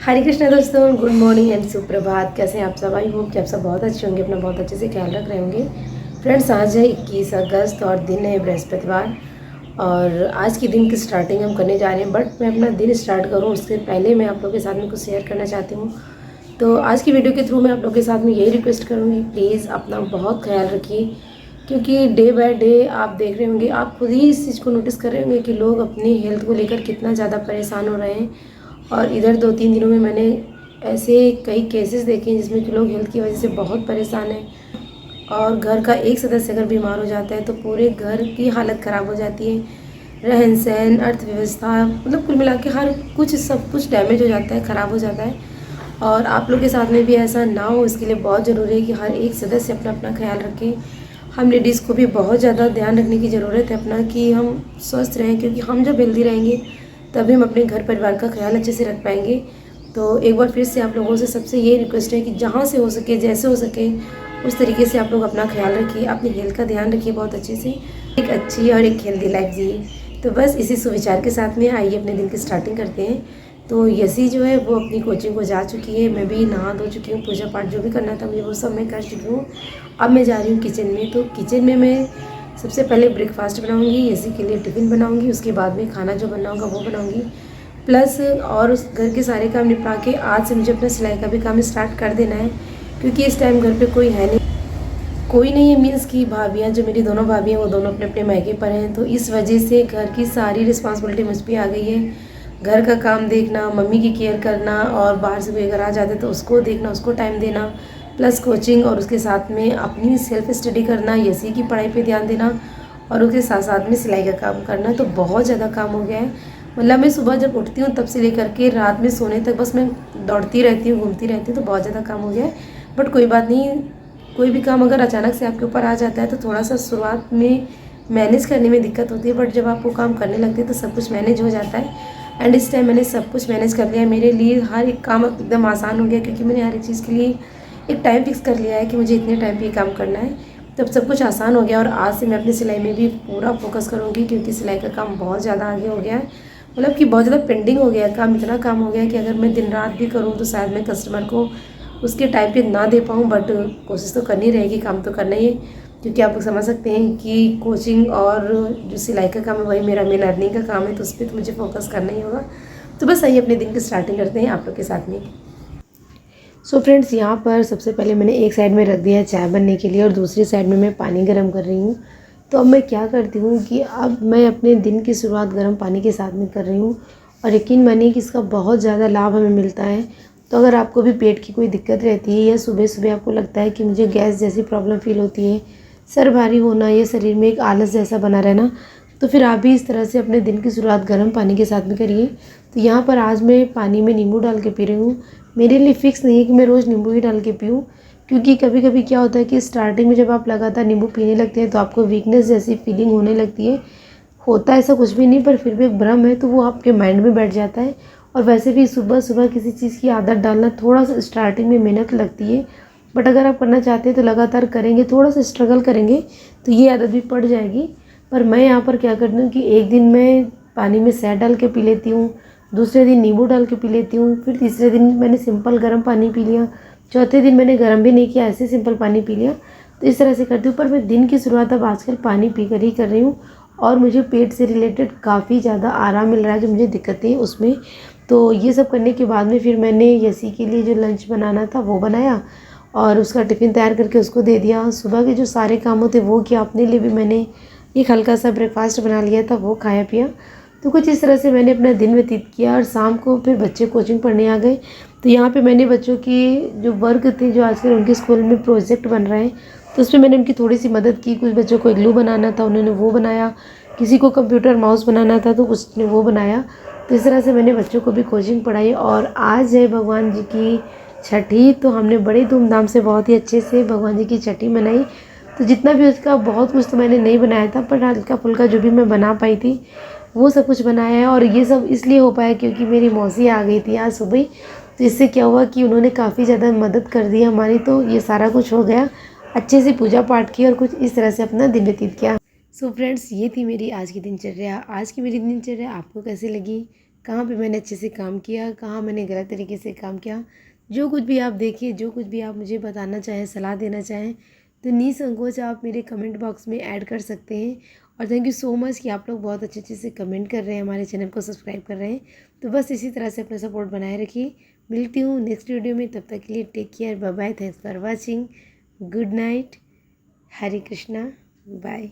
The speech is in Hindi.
हरे कृष्णा दोस्तों, गुड मॉर्निंग एंड सुप्रभात। कैसे हैं आप सब? आई होप कि आप सब बहुत अच्छे होंगे, अपना बहुत अच्छे से ख्याल रख रहे होंगे। फ्रेंड्स, आज है 21 अगस्त और दिन है बृहस्पतिवार। और आज के दिन की स्टार्टिंग हम करने जा रहे हैं, बट मैं अपना दिन स्टार्ट करूं उससे पहले मैं आप लोगों के साथ में कुछ शेयर करना चाहती हूँ। तो आज की वीडियो के थ्रू मैं आप लोगों के साथ में यही रिक्वेस्ट करूँगी, प्लीज़ अपना बहुत ख्याल रखिए। क्योंकि डे बाय डे आप देख रहे होंगे, आप खुद ही इस चीज़ को नोटिस कर रहे होंगे कि लोग अपनी हेल्थ को लेकर कितना ज़्यादा परेशान हो रहे हैं। और इधर 2-3 दिनों में मैंने ऐसे कई केसेस देखे हैं जिसमें कि लोग हेल्थ की वजह से बहुत परेशान हैं। और घर का एक सदस्य अगर बीमार हो जाता है तो पूरे घर की हालत ख़राब हो जाती है। रहन सहन, अर्थव्यवस्था, मतलब कुल मिला के हर कुछ सब कुछ डैमेज हो जाता है, ख़राब हो जाता है। और आप लोग के साथ में भी ऐसा ना हो, इसके लिए बहुत ज़रूरी है कि हर एक सदस्य अपना अपना ख्याल रखें। हम लेडीज़ को भी बहुत ज़्यादा ध्यान रखने की ज़रूरत है अपना, कि हम स्वस्थ रहें, क्योंकि हम जब हेल्दी रहेंगे तभी हम अपने घर परिवार का ख्याल अच्छे से रख पाएंगे। तो एक बार फिर से आप लोगों से सबसे ये रिक्वेस्ट है कि जहाँ से हो सके, जैसे हो सके, उस तरीके से आप लोग अपना ख्याल रखिए, अपनी हेल्थ का ध्यान रखिए बहुत अच्छे से, एक अच्छी और एक हेल्दी लाइफ जिए। तो बस इसी सुविचार के साथ में आइए अपने दिन की स्टार्टिंग करते हैं। तो यसी जो है वो अपनी कोचिंग को जा चुकी है, मैं भी नहा धो चुकी हूँ, पूजा पाठ जो भी करना था मुझे वो सब मैं कर चुकी हूँ। अब मैं जा रही हूँ किचन में। तो किचन में मैं सबसे पहले ब्रेकफास्ट बनाऊँगी, यसी के लिए टिफ़िन बनाऊँगी, उसके बाद में खाना जो बनना होगा वो बनाऊँगी, प्लस और उस घर के सारे काम निपटा के आज से मुझे अपना सिलाई का भी काम स्टार्ट कर देना है। क्योंकि इस टाइम घर पे कोई है नहीं, कोई नहीं है, मीन्स की भाभियाँ, जो मेरी दोनों भाभी हैं वो दोनों अपने अपने मायके पर हैं। तो इस वजह से घर की सारी रिस्पॉन्सिबिलिटी मुझ पर आ गई है। घर का काम देखना, मम्मी की केयर करना, और बाहर से कोई अगर आ जाते तो उसको देखना, उसको टाइम देना, प्लस कोचिंग, और उसके साथ में अपनी सेल्फ स्टडी करना, यसी की पढ़ाई पे ध्यान देना, और उसके साथ साथ में सिलाई का काम करना। तो बहुत ज़्यादा काम हो गया है। मतलब मैं सुबह जब उठती हूँ तब से लेकर के रात में सोने तक बस मैं दौड़ती रहती हूँ, घूमती रहती हूँ। तो बहुत ज़्यादा काम हो गया है, बट कोई बात नहीं। कोई भी काम अगर अचानक से आपके ऊपर आ जाता है तो थोड़ा सा शुरुआत में मैनेज करने में दिक्कत होती है, बट जब आप वो काम करने लगते हैं तो सब कुछ मैनेज हो जाता है। एंड इस टाइम मैंने सब कुछ मैनेज कर लिया है। मेरे लिए हर एक काम एकदम आसान हो गया, क्योंकि मैंने हर एक चीज़ के लिए एक टाइम फिक्स कर लिया है कि मुझे इतने टाइम पे ये काम करना है। तब सब कुछ आसान हो गया। और आज से मैं अपनी सिलाई में भी पूरा फोकस करूँगी, क्योंकि सिलाई का काम बहुत ज़्यादा आगे हो गया है। मतलब कि बहुत ज़्यादा पेंडिंग हो गया है काम, इतना काम हो गया है कि अगर मैं दिन रात भी करूँ तो शायद मैं कस्टमर को उसके टाइम पे ना दे पाऊँ, बट कोशिश तो करनी रहेगी, काम तो करना ही है। क्योंकि आप लोग समझ सकते हैं कि कोचिंग और जो सिलाई का काम है वही मेरा मेन अर्निंग का काम है, तो उस पर तो मुझे फोकस करना ही होगा। तो बस आइए अपने दिन की स्टार्टिंग करते हैं आप लोग के साथ में। सो फ्रेंड्स, यहाँ पर सबसे पहले मैंने एक साइड में रख दिया है चाय बनने के लिए, और दूसरी साइड में मैं पानी गर्म कर रही हूँ। तो अब मैं क्या करती हूँ कि अब मैं अपने दिन की शुरुआत गर्म पानी के साथ में कर रही हूँ। और यकीन मानिए कि इसका बहुत ज़्यादा लाभ हमें मिलता है। तो अगर आपको भी पेट की कोई दिक्कत रहती है, या सुबह सुबह आपको लगता है कि मुझे गैस जैसी प्रॉब्लम फील होती है, सर भारी होना, या शरीर में एक आलस जैसा बना रहना, तो फिर आप भी इस तरह से अपने दिन की शुरुआत गर्म पानी के साथ में करिए। तो यहाँ पर आज मैं पानी में नींबू डाल के पी रही हूँ। मेरे लिए फ़िक्स नहीं है कि मैं रोज़ नींबू ही डाल के पीऊँ, क्योंकि कभी कभी क्या होता है कि स्टार्टिंग में जब आप लगातार नींबू पीने लगते हैं तो आपको वीकनेस जैसी फीलिंग होने लगती है। होता ऐसा कुछ भी नहीं, पर फिर भी एक भ्रम है, तो वो आपके माइंड में बैठ जाता है। और वैसे भी सुबह सुबह किसी चीज़ की आदत डालना थोड़ा सा स्टार्टिंग में मेहनत लगती है, बट अगर आप करना चाहते हैं तो लगातार करेंगे, थोड़ा सा स्ट्रगल करेंगे तो ये आदत भी पड़ जाएगी। पर मैं यहाँ पर क्या करती हूँ कि एक दिन मैं पानी में शहद डाल के पी लेती हूँ, दूसरे दिन नींबू डाल के पी लेती हूँ, फिर तीसरे दिन मैंने सिंपल गर्म पानी पी लिया, चौथे दिन मैंने गर्म भी नहीं किया, ऐसे सिंपल पानी पी लिया। तो इस तरह से करती हूँ। पर मैं दिन की शुरुआत अब आजकल पानी पी कर ही कर रही हूँ, और मुझे पेट से रिलेटेड काफ़ी ज़्यादा आराम मिल रहा है, जो मुझे दिक्कतें हैं उसमें। तो ये सब करने के बाद में फिर मैंने यसी के लिए जो लंच बनाना था वो बनाया, और उसका टिफ़िन तैयार करके उसको दे दिया। सुबह के जो सारे काम होते वो किया, अपने लिए भी मैंने एक हल्का सा ब्रेकफास्ट बना लिया था, वो खाया पिया। तो कुछ इस तरह से मैंने अपना दिन व्यतीत किया। और शाम को फिर बच्चे कोचिंग पढ़ने आ गए। तो यहाँ पे मैंने बच्चों की जो वर्क थे, जो आजकल उनके स्कूल में प्रोजेक्ट बन रहे हैं, तो उसमें मैंने उनकी थोड़ी सी मदद की। कुछ बच्चों को इग्लू बनाना था, उन्होंने वो बनाया, किसी को कंप्यूटर माउस बनाना था तो कुछ ने वो बनाया। तो इस तरह से मैंने बच्चों को भी कोचिंग पढ़ाई। और आज है भगवान जी की छठी, तो हमने बड़ी धूमधाम से बहुत ही अच्छे से भगवान जी की छठी मनाई। तो जितना भी उसका, बहुत कुछ तो मैंने नहीं बनाया था, पर हल्का फुल्का जो भी मैं बना पाई थी वो सब कुछ बनाया है। और ये सब इसलिए हो पाया क्योंकि मेरी मौसी आ गई थी आज सुबह। तो इससे क्या हुआ कि उन्होंने काफ़ी ज़्यादा मदद कर दी हमारी, तो ये सारा कुछ हो गया। अच्छे से पूजा पाठ की और कुछ इस तरह से अपना दिन व्यतीत किया। सो फ्रेंड्स, ये थी मेरी आज की दिनचर्या। आज की मेरी दिनचर्या आपको कैसी लगी कहाँ पे मैंने अच्छे से काम किया, कहाँ मैंने गलत तरीके से काम किया। जो कुछ भी आप देखिए, जो कुछ भी आप मुझे बताना चाहें, सलाह देना चाहें, तो निसंकोच आप मेरे कमेंट बॉक्स में ऐड कर सकते हैं। और थैंक यू सो मच कि आप लोग बहुत अच्छे अच्छे से कमेंट कर रहे हैं, हमारे चैनल को सब्सक्राइब कर रहे हैं। तो बस इसी तरह से अपना सपोर्ट बनाए रखिए। मिलती हूँ नेक्स्ट वीडियो में, तब तक के लिए take care, bye bye, thanks for watching, good night, Hare Krishna, bye.